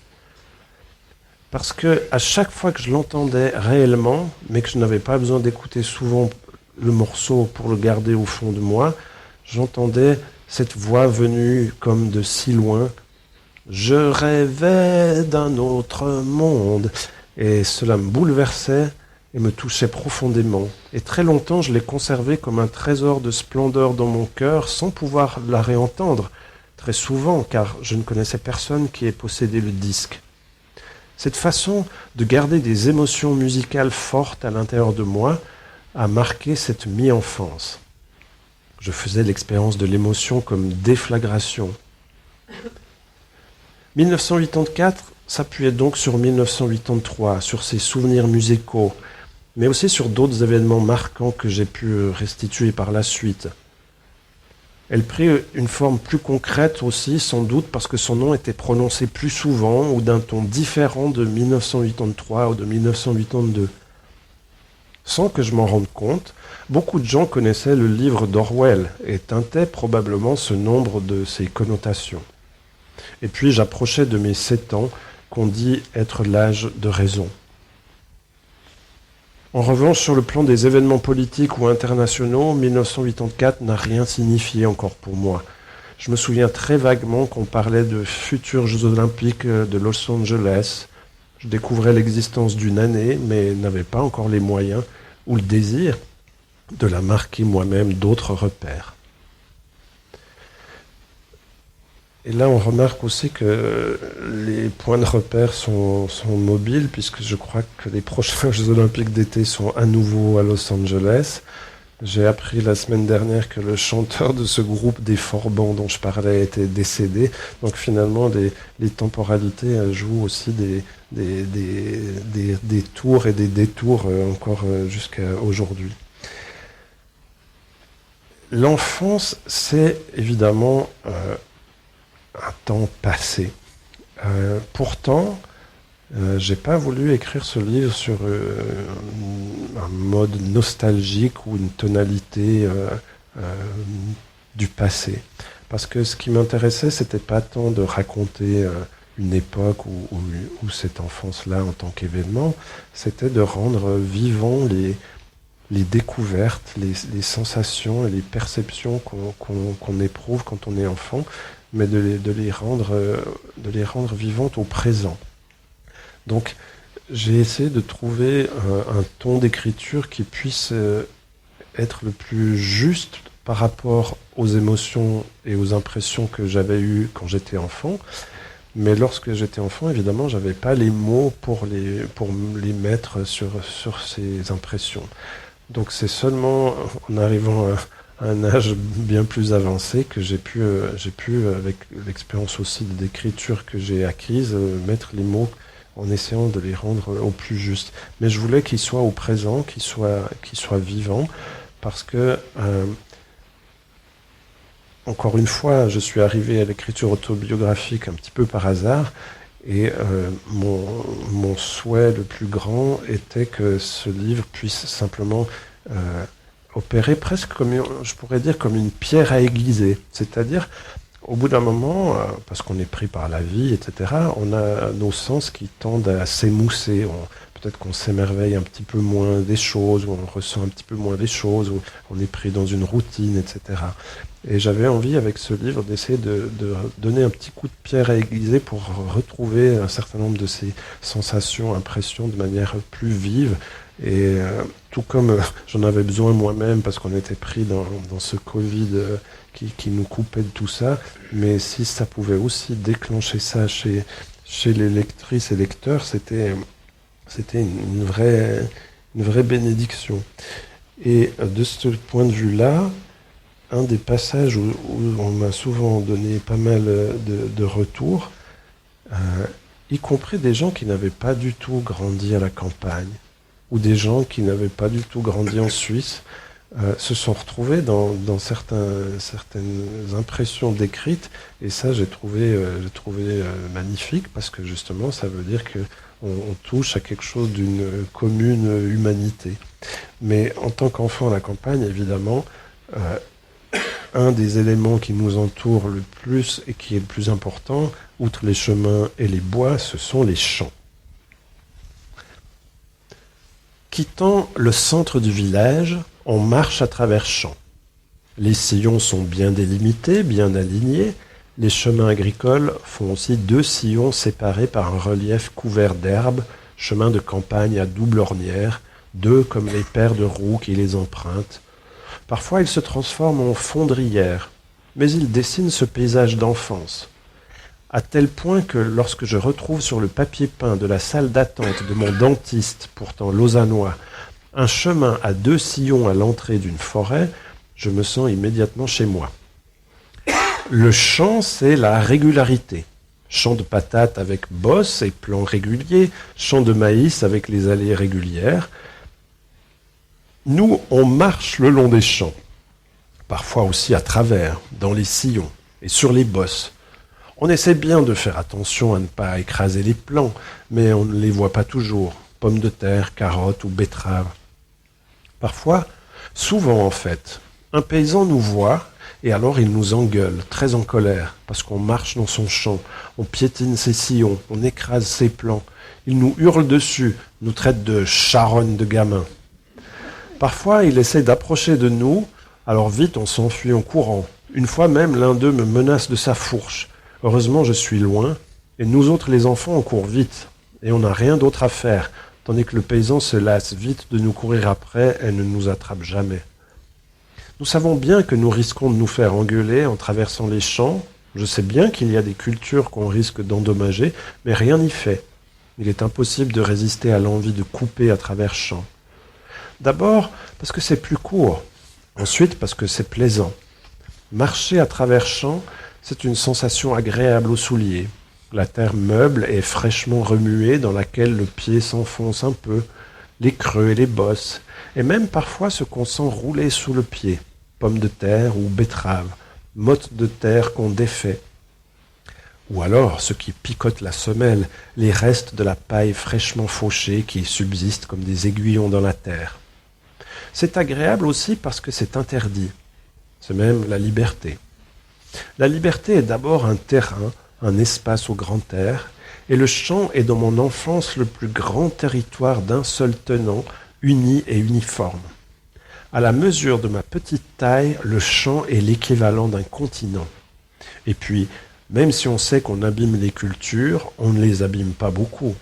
Parce que à chaque fois que je l'entendais réellement, mais que je n'avais pas besoin d'écouter souvent le morceau pour le garder au fond de moi, j'entendais cette voix venue comme de si loin. Je rêvais d'un autre monde. Et cela me bouleversait et me touchait profondément. Et très longtemps, je l'ai conservé comme un trésor de splendeur dans mon cœur, sans pouvoir la réentendre, très souvent, car je ne connaissais personne qui ait possédé le disque. Cette façon de garder des émotions musicales fortes à l'intérieur de moi a marqué cette mi-enfance. Je faisais l'expérience de l'émotion comme déflagration. 1984 s'appuyait donc sur 1983, sur ses souvenirs musicaux, mais aussi sur d'autres événements marquants que j'ai pu restituer par la suite. Elle prit une forme plus concrète aussi, sans doute parce que son nom était prononcé plus souvent ou d'un ton différent de 1983 ou de 1982. Sans que je m'en rende compte, beaucoup de gens connaissaient le livre d'Orwell et teintaient probablement ce nombre de ses connotations. Et puis j'approchais de mes 7 ans, qu'on dit être l'âge de raison. En revanche, sur le plan des événements politiques ou internationaux, 1984 n'a rien signifié encore pour moi. Je me souviens très vaguement qu'on parlait de futurs Jeux Olympiques de Los Angeles. Je découvrais l'existence d'une année, mais n'avais pas encore les moyens ou le désir de la marquer moi-même d'autres repères. Et là, on remarque aussi que les points de repère sont mobiles, puisque je crois que les prochains Jeux Olympiques d'été sont à nouveau à Los Angeles. J'ai appris la semaine dernière que le chanteur de ce groupe des Forbans dont je parlais était décédé. Donc finalement, les temporalités jouent aussi des tours et des détours encore jusqu'à aujourd'hui. L'enfance, c'est évidemment un temps passé. Pourtant, j'ai pas voulu écrire ce livre sur un mode nostalgique ou une tonalité du passé. Parce que ce qui m'intéressait, c'était pas tant de raconter une époque ou cette enfance-là en tant qu'événement, c'était de rendre vivants les découvertes, les sensations et les perceptions qu'on éprouve quand on est enfant, mais de les rendre vivantes au présent. Donc, j'ai essayé de trouver un ton d'écriture qui puisse être le plus juste par rapport aux émotions et aux impressions que j'avais eues quand j'étais enfant. Mais lorsque j'étais enfant, évidemment, j'avais pas les mots pour les mettre sur ces impressions. Donc, c'est seulement en arrivant à un âge bien plus avancé que j'ai pu, avec l'expérience aussi d'écriture que j'ai acquise, mettre les mots en essayant de les rendre au plus juste. Mais je voulais qu'ils soient au présent, qu'ils soient vivants, parce que, encore une fois, je suis arrivé à l'écriture autobiographique un petit peu par hasard, et mon souhait le plus grand était que ce livre puisse simplement opérer presque je pourrais dire, comme une pierre à aiguiser. C'est-à-dire, au bout d'un moment, parce qu'on est pris par la vie, etc., on a nos sens qui tendent à s'émousser. Peut-être qu'on s'émerveille un petit peu moins des choses, ou on ressent un petit peu moins des choses, ou on est pris dans une routine, etc. Et j'avais envie, avec ce livre, d'essayer de donner un petit coup de pierre à aiguiser pour retrouver un certain nombre de ces sensations, impressions de manière plus vive. Et tout comme j'en avais besoin moi-même, parce qu'on était pris dans ce Covid qui nous coupait de tout ça, mais si ça pouvait aussi déclencher ça chez les lectrices et lecteurs, c'était une vraie bénédiction. Et de ce point de vue-là, un des passages où on m'a souvent donné pas mal de retours, y compris des gens qui n'avaient pas du tout grandi à la campagne, ou des gens qui n'avaient pas du tout grandi en Suisse, se sont retrouvés dans certaines impressions décrites, et ça j'ai trouvé magnifique, parce que justement ça veut dire que On touche à quelque chose d'une commune humanité. Mais en tant qu'enfant à la campagne, évidemment, un des éléments qui nous entoure le plus et qui est le plus important, outre les chemins et les bois, ce sont les champs. Quittant le centre du village, on marche à travers champs. Les sillons sont bien délimités, bien alignés. Les chemins agricoles font aussi 2 sillons séparés par un relief couvert d'herbes, chemins de campagne à double ornière, 2 comme les paires de roues qui les empruntent. Parfois, ils se transforment en fondrières, mais ils dessinent ce paysage d'enfance. À tel point que lorsque je retrouve sur le papier peint de la salle d'attente de mon dentiste, pourtant lausannois, un chemin à 2 sillons à l'entrée d'une forêt, je me sens immédiatement chez moi. Le champ, c'est la régularité. Champ de patates avec bosses et plants réguliers, champ de maïs avec les allées régulières. Nous, on marche le long des champs, parfois aussi à travers, dans les sillons et sur les bosses. On essaie bien de faire attention à ne pas écraser les plants, mais on ne les voit pas toujours, pommes de terre, carottes ou betteraves. Parfois, souvent en fait, un paysan nous voit et alors il nous engueule, très en colère, parce qu'on marche dans son champ, on piétine ses sillons, on écrase ses plants. Il nous hurle dessus, nous traite de charognes de gamins. Parfois, il essaie d'approcher de nous, alors vite on s'enfuit en courant. Une fois même, l'un d'eux me menace de sa fourche. Heureusement, je suis loin, et nous autres les enfants, on court vite, et on n'a rien d'autre à faire, tandis que le paysan se lasse vite de nous courir après et ne nous attrape jamais. Nous savons bien que nous risquons de nous faire engueuler en traversant les champs. Je sais bien qu'il y a des cultures qu'on risque d'endommager, mais rien n'y fait. Il est impossible de résister à l'envie de couper à travers champs. D'abord, parce que c'est plus court. Ensuite, parce que c'est plaisant. Marcher à travers champs, c'est une sensation agréable aux souliers. La terre meuble est fraîchement remuée dans laquelle le pied s'enfonce un peu, les creux et les bosses, et même parfois ce qu'on sent rouler sous le pied, pommes de terre ou betteraves, mottes de terre qu'on défait. Ou alors ce qui picote la semelle, les restes de la paille fraîchement fauchée qui subsistent comme des aiguillons dans la terre. C'est agréable aussi parce que c'est interdit. C'est même la liberté. La liberté est d'abord un terrain, un espace au grand air, et le champ est dans mon enfance le plus grand territoire d'un seul tenant, uni et uniforme. À la mesure de ma petite taille, le champ est l'équivalent d'un continent. Et puis, même si on sait qu'on abîme les cultures, on ne les abîme pas beaucoup.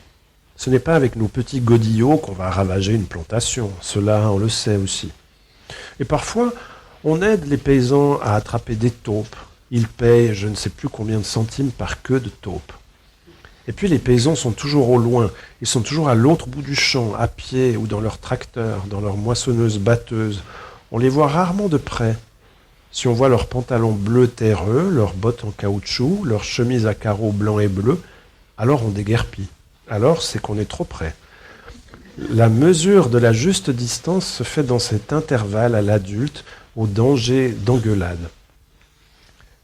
Ce n'est pas avec nos petits godillots qu'on va ravager une plantation, cela on le sait aussi. Et parfois, on aide les paysans à attraper des taupes. Ils payent je ne sais plus combien de centimes par queue de taupe. Et puis les paysans sont toujours au loin, ils sont toujours à l'autre bout du champ, à pied ou dans leur tracteur, dans leur moissonneuse-batteuse. On les voit rarement de près. Si on voit leurs pantalons bleus terreux, leurs bottes en caoutchouc, leurs chemises à carreaux blancs et bleus, alors on déguerpit. Alors c'est qu'on est trop près. La mesure de la juste distance se fait dans cet intervalle à l'adulte, au danger d'engueulade.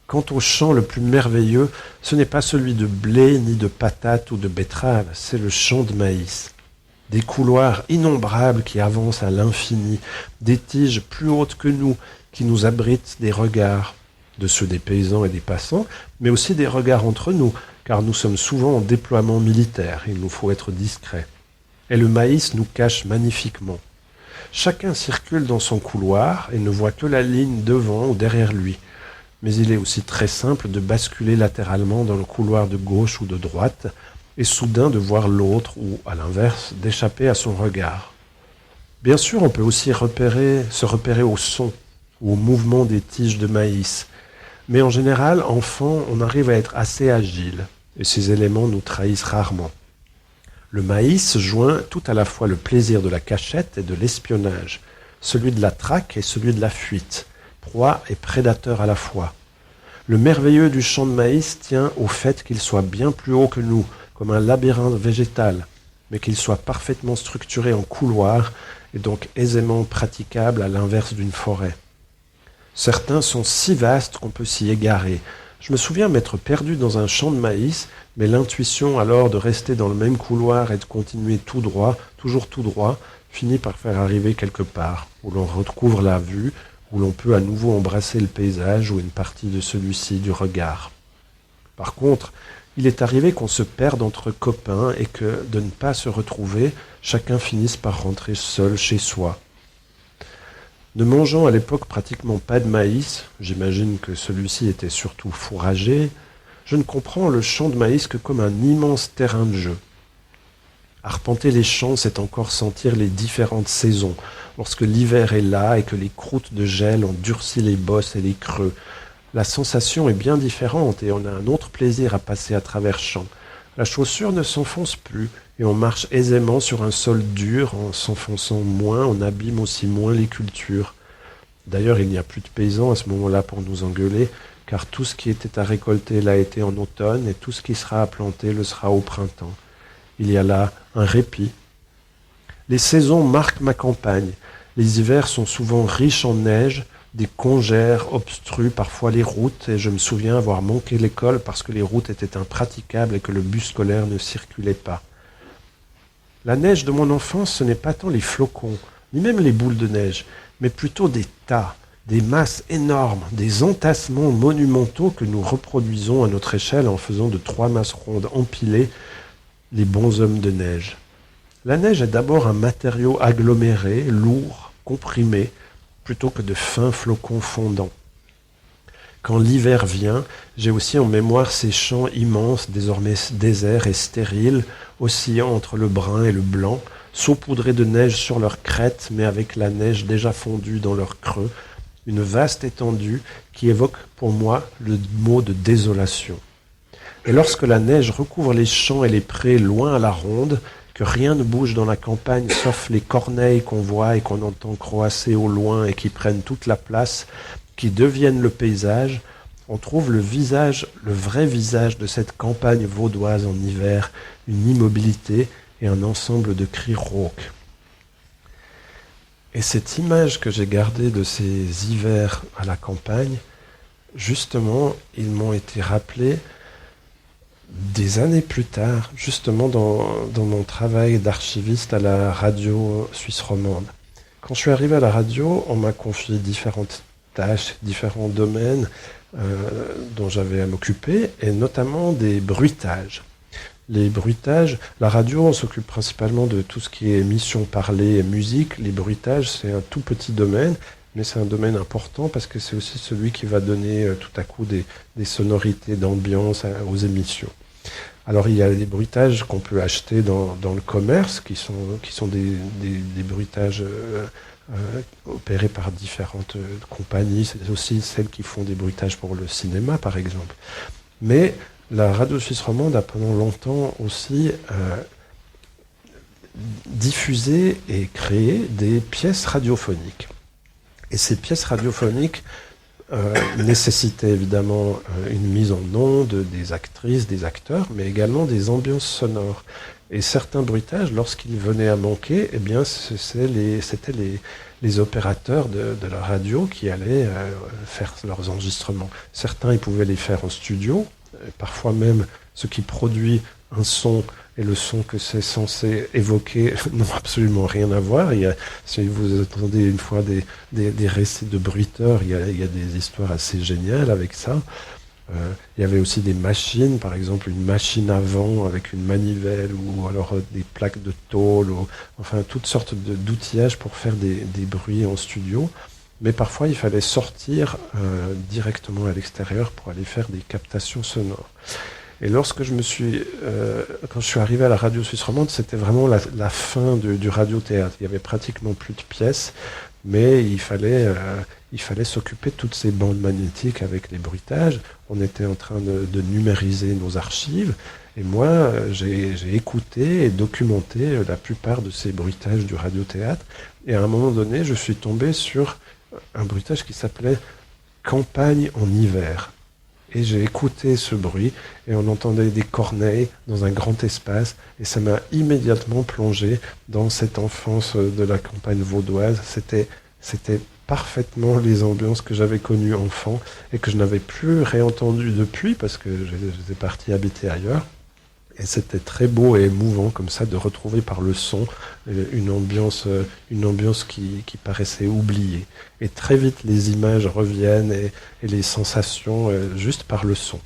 Quant au champ le plus merveilleux, ce n'est pas celui de blé, ni de patates ou de betteraves, c'est le champ de maïs. Des couloirs innombrables qui avancent à l'infini, des tiges plus hautes que nous, qui nous abritent des regards, de ceux des paysans et des passants, mais aussi des regards entre nous, car nous sommes souvent en déploiement militaire, il nous faut être discrets. Et le maïs nous cache magnifiquement. Chacun circule dans son couloir et ne voit que la ligne devant ou derrière lui. Mais il est aussi très simple de basculer latéralement dans le couloir de gauche ou de droite, et soudain de voir l'autre, ou à l'inverse, d'échapper à son regard. Bien sûr, on peut aussi se repérer au son, ou au mouvement des tiges de maïs, mais en général, enfant, on arrive à être assez agile, et ces éléments nous trahissent rarement. Le maïs joint tout à la fois le plaisir de la cachette et de l'espionnage, celui de la traque et celui de la fuite, proie et prédateur à la fois. Le merveilleux du champ de maïs tient au fait qu'il soit bien plus haut que nous, comme un labyrinthe végétal, mais qu'il soit parfaitement structuré en couloirs et donc aisément praticable à l'inverse d'une forêt. Certains sont si vastes qu'on peut s'y égarer. Je me souviens m'être perdu dans un champ de maïs, mais l'intuition alors de rester dans le même couloir et de continuer tout droit, toujours tout droit, finit par faire arriver quelque part, où l'on recouvre la vue, où l'on peut à nouveau embrasser le paysage ou une partie de celui-ci du regard. Par contre, il est arrivé qu'on se perde entre copains et que, de ne pas se retrouver, chacun finisse par rentrer seul chez soi. Ne mangeant à l'époque pratiquement pas de maïs, j'imagine que celui-ci était surtout fourragé, je ne comprends le champ de maïs que comme un immense terrain de jeu. Arpenter les champs, c'est encore sentir les différentes saisons, lorsque l'hiver est là et que les croûtes de gel ont durci les bosses et les creux. La sensation est bien différente et on a un autre plaisir à passer à travers champs. La chaussure ne s'enfonce plus et on marche aisément sur un sol dur. En s'enfonçant moins, on abîme aussi moins les cultures. D'ailleurs, il n'y a plus de paysans à ce moment-là pour nous engueuler, car tout ce qui était à récolter l'a été en automne et tout ce qui sera à planter le sera au printemps. Il y a là un répit. Les saisons marquent ma campagne. Les hivers sont souvent riches en neige, des congères obstruent parfois les routes et je me souviens avoir manqué l'école parce que les routes étaient impraticables et que le bus scolaire ne circulait pas. La neige de mon enfance, ce n'est pas tant les flocons, ni même les boules de neige, mais plutôt des tas, des masses énormes, des entassements monumentaux que nous reproduisons à notre échelle en faisant de 3 masses rondes empilées les bonshommes de neige. La neige est d'abord un matériau aggloméré, lourd, comprimé, plutôt que de fins flocons fondants. Quand l'hiver vient, j'ai aussi en mémoire ces champs immenses, désormais déserts et stériles, oscillant entre le brun et le blanc, saupoudrés de neige sur leurs crêtes, mais avec la neige déjà fondue dans leurs creux, une vaste étendue qui évoque pour moi le mot de désolation. Et lorsque la neige recouvre les champs et les prés loin à la ronde, que rien ne bouge dans la campagne sauf les corneilles qu'on voit et qu'on entend croasser au loin et qui prennent toute la place, qui deviennent le paysage, on trouve le vrai visage de cette campagne vaudoise en hiver, une immobilité et un ensemble de cris rauques. Et cette image que j'ai gardée de ces hivers à la campagne, justement, ils m'ont été rappelés des années plus tard, justement dans mon travail d'archiviste à la radio suisse romande. Quand je suis arrivé à la radio, on m'a confié différentes tâches, différents domaines dont j'avais à m'occuper, et notamment des bruitages. Les bruitages, la radio, on s'occupe principalement de tout ce qui est émissions parlées et musique. Les bruitages, c'est un tout petit domaine, mais c'est un domaine important parce que c'est aussi celui qui va donner tout à coup des sonorités d'ambiance aux émissions. Alors il y a des bruitages qu'on peut acheter dans le commerce, qui sont des bruitages opérés par différentes compagnies. C'est aussi celles qui font des bruitages pour le cinéma, par exemple. Mais la radio suisse romande a pendant longtemps aussi diffusé et créé des pièces radiophoniques. Et ces pièces radiophoniques nécessitaient évidemment une mise en onde des actrices, des acteurs, mais également des ambiances sonores. Et certains bruitages, lorsqu'ils venaient à manquer, eh bien, c'était les opérateurs de la radio qui allaient faire leurs enregistrements. Certains, ils pouvaient les faire en studio, parfois même ce qui produit un son et le son que c'est censé évoquer n'ont absolument rien à voir. Si vous entendez une fois des récits de bruiteurs, il y a des histoires assez géniales avec ça. Il y avait aussi des machines, par exemple une machine à vent avec une manivelle ou alors des plaques de tôle, enfin toutes sortes d'outillages pour faire des bruits en studio. Mais parfois il fallait sortir directement à l'extérieur pour aller faire des captations sonores. Et lorsque quand je suis arrivé à la radio suisse romande, c'était vraiment la fin du radiothéâtre. Il y avait pratiquement plus de pièces, mais il fallait s'occuper de toutes ces bandes magnétiques avec les bruitages. On était en train de numériser nos archives, et moi, j'ai écouté et documenté la plupart de ces bruitages du radiothéâtre. Et à un moment donné, je suis tombé sur un bruitage qui s'appelait « Campagne en hiver ». Et j'ai écouté ce bruit et on entendait des corneilles dans un grand espace et ça m'a immédiatement plongé dans cette enfance de la campagne vaudoise. C'était parfaitement les ambiances que j'avais connues enfant et que je n'avais plus réentendues depuis parce que j'étais parti habiter ailleurs. Et c'était très beau et émouvant comme ça de retrouver par le son une ambiance qui paraissait oubliée. Et très vite les images reviennent et les sensations juste par le son.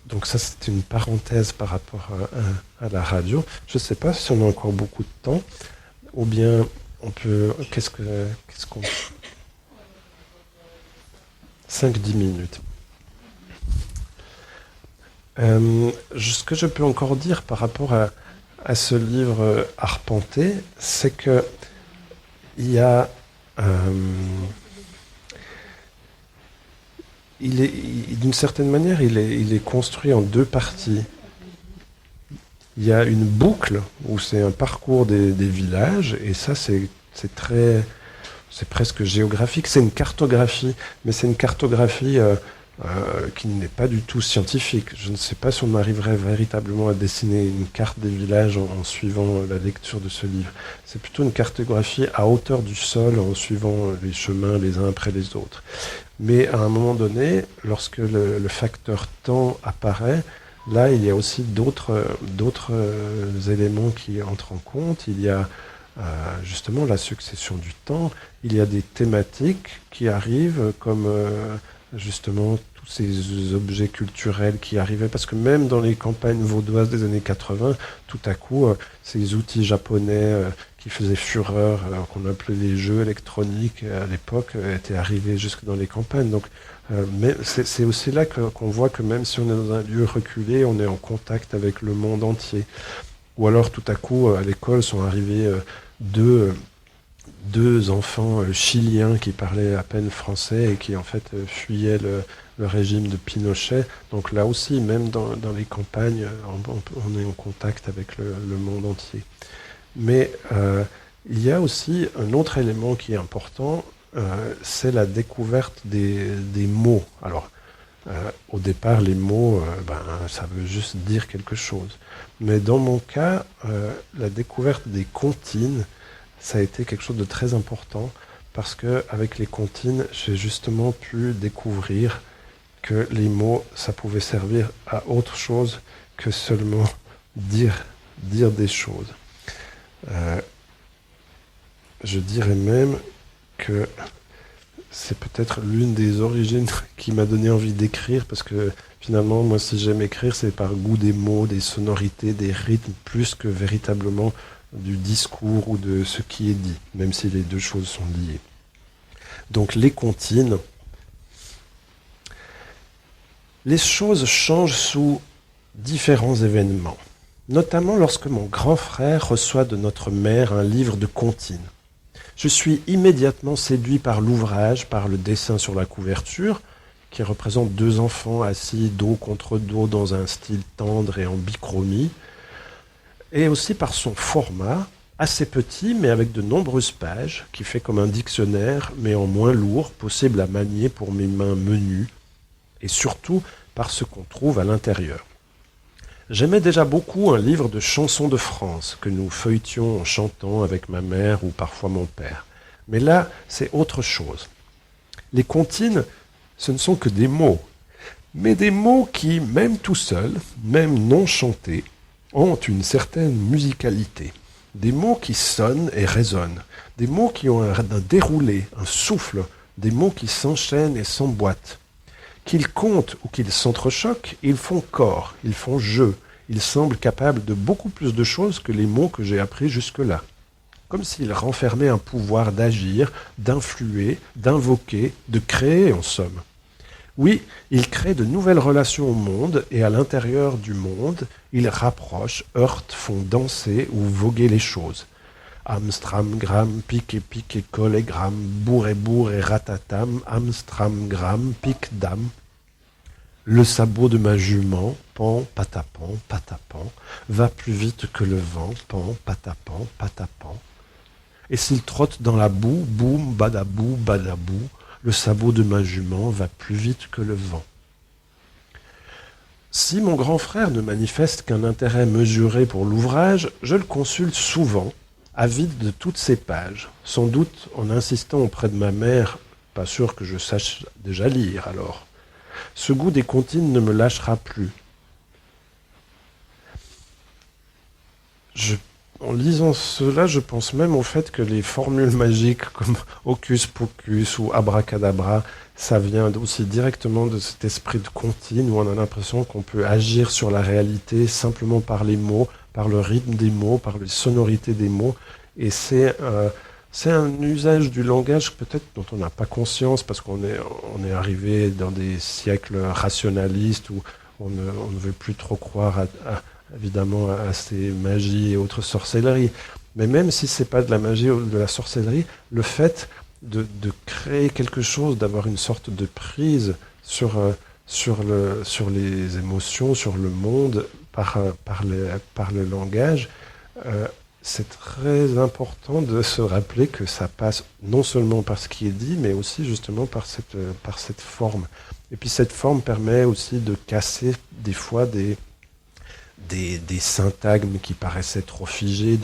Donc ça c'était une parenthèse par rapport à la radio. Je ne sais pas si on a encore beaucoup de temps ou bien on peut... Qu'est-ce qu'on... 5-10 minutes. Ce que je peux encore dire par rapport à ce livre arpenté, c'est que il y a, d'une certaine manière, il est construit en deux parties. Il y a une boucle où c'est un parcours des villages, et ça c'est presque géographique. C'est une cartographie, mais c'est une cartographie qui n'est pas du tout scientifique. Je ne sais pas si on arriverait véritablement à dessiner une carte des villages en suivant la lecture de ce livre. C'est plutôt une cartographie à hauteur du sol en suivant les chemins les uns après les autres. Mais à un moment donné, lorsque le facteur temps apparaît, là il y a aussi d'autres éléments qui entrent en compte. Il y a justement la succession du temps. Il y a des thématiques qui arrivent comme justement tous ces objets culturels qui arrivaient, parce que même dans les campagnes vaudoises des années 80, tout à coup, ces outils japonais qui faisaient fureur, qu'on appelait les jeux électroniques à l'époque, étaient arrivés jusque dans les campagnes. Donc, mais c'est aussi là qu'on voit que même si on est dans un lieu reculé, on est en contact avec le monde entier. Ou alors, tout à coup, à l'école sont arrivés deux enfants chiliens qui parlaient à peine français et qui en fait fuyaient le régime de Pinochet. Donc là aussi, même dans les campagnes, on est en contact avec le monde entier. Mais il y a aussi un autre élément qui est important, c'est la découverte des mots. Alors, au départ, les mots, ça veut juste dire quelque chose. Mais dans mon cas, la découverte des comptines, ça a été quelque chose de très important parce que avec les comptines, j'ai justement pu découvrir que les mots, ça pouvait servir à autre chose que seulement dire des choses. Je dirais même que c'est peut-être l'une des origines qui m'a donné envie d'écrire, parce que finalement, moi, si j'aime écrire, c'est par goût des mots, des sonorités, des rythmes, plus que véritablement du discours ou de ce qui est dit, même si les deux choses sont liées. Donc les comptines, les choses changent sous différents événements, notamment lorsque mon grand frère reçoit de notre mère un livre de comptines. Je suis immédiatement séduit par l'ouvrage, par le dessin sur la couverture, qui représente deux enfants assis dos contre dos dans un style tendre et en bichromie, et aussi par son format, assez petit mais avec de nombreuses pages, qui fait comme un dictionnaire mais en moins lourd, possible à manier pour mes mains menues, et surtout par ce qu'on trouve à l'intérieur. J'aimais déjà beaucoup un livre de chansons de France que nous feuilletions en chantant avec ma mère ou parfois mon père. Mais là, c'est autre chose. Les comptines, ce ne sont que des mots, mais des mots qui, même tout seuls, même non chantés, ont une certaine musicalité. Des mots qui sonnent et résonnent, des mots qui ont un déroulé, un souffle, des mots qui s'enchaînent et s'emboîtent. Qu'ils comptent ou qu'ils s'entrechoquent, ils font corps, ils font jeu, ils semblent capables de beaucoup plus de choses que les mots que j'ai appris jusque-là. Comme s'ils renfermaient un pouvoir d'agir, d'influer, d'invoquer, de créer en somme. Oui, ils créent de nouvelles relations au monde et à l'intérieur du monde, ils rapprochent, heurtent, font danser ou voguer les choses. Amstram, gram, pic et pic et col et gram, bourre et ratatam, amstram, gram, pic, dam. Le sabot de ma jument, pan, patapan, va plus vite que le vent, pan, patapan, patapan. Et s'il trotte dans la boue, boum, badabou, le sabot de ma jument va plus vite que le vent. Si mon grand frère ne manifeste qu'un intérêt mesuré pour l'ouvrage, je le consulte souvent, avide de toutes ces pages, sans doute en insistant auprès de ma mère, pas sûr que je sache déjà lire alors. Ce goût des comptines ne me lâchera plus. En lisant cela, je pense même au fait que les formules magiques comme Hocus Pocus ou Abracadabra, ça vient aussi directement de cet esprit de comptine où on a l'impression qu'on peut agir sur la réalité simplement par les mots, par le rythme des mots, par les sonorités des mots. Et c'est un usage du langage peut-être dont on n'a pas conscience parce qu'on est arrivé dans des siècles rationalistes où on ne veut plus trop croire évidemment à ces magies et autres sorcelleries. Mais même si c'est pas de la magie ou de la sorcellerie, le fait de créer quelque chose, d'avoir une sorte de prise sur les émotions, sur le monde, par le langage, c'est très important de se rappeler que ça passe non seulement par ce qui est dit, mais aussi justement par cette forme. Et puis cette forme permet aussi de casser des fois des syntagmes qui paraissaient trop figés,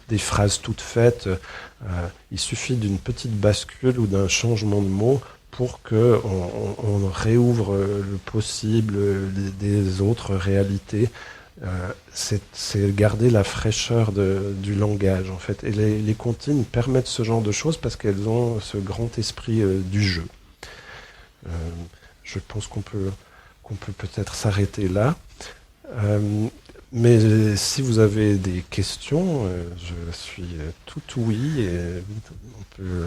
des phrases toutes faites. Il suffit d'une petite bascule ou d'un changement de mot pour qu'on réouvre le possible des autres réalités. C'est garder la fraîcheur du langage, en fait. Et les comptines permettent ce genre de choses parce qu'elles ont ce grand esprit du jeu. Je pense qu'on peut peut-être s'arrêter là. Mais si vous avez des questions, je suis tout oui et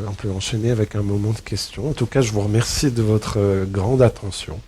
on peut enchaîner avec un moment de questions. En tout cas, je vous remercie de votre grande attention.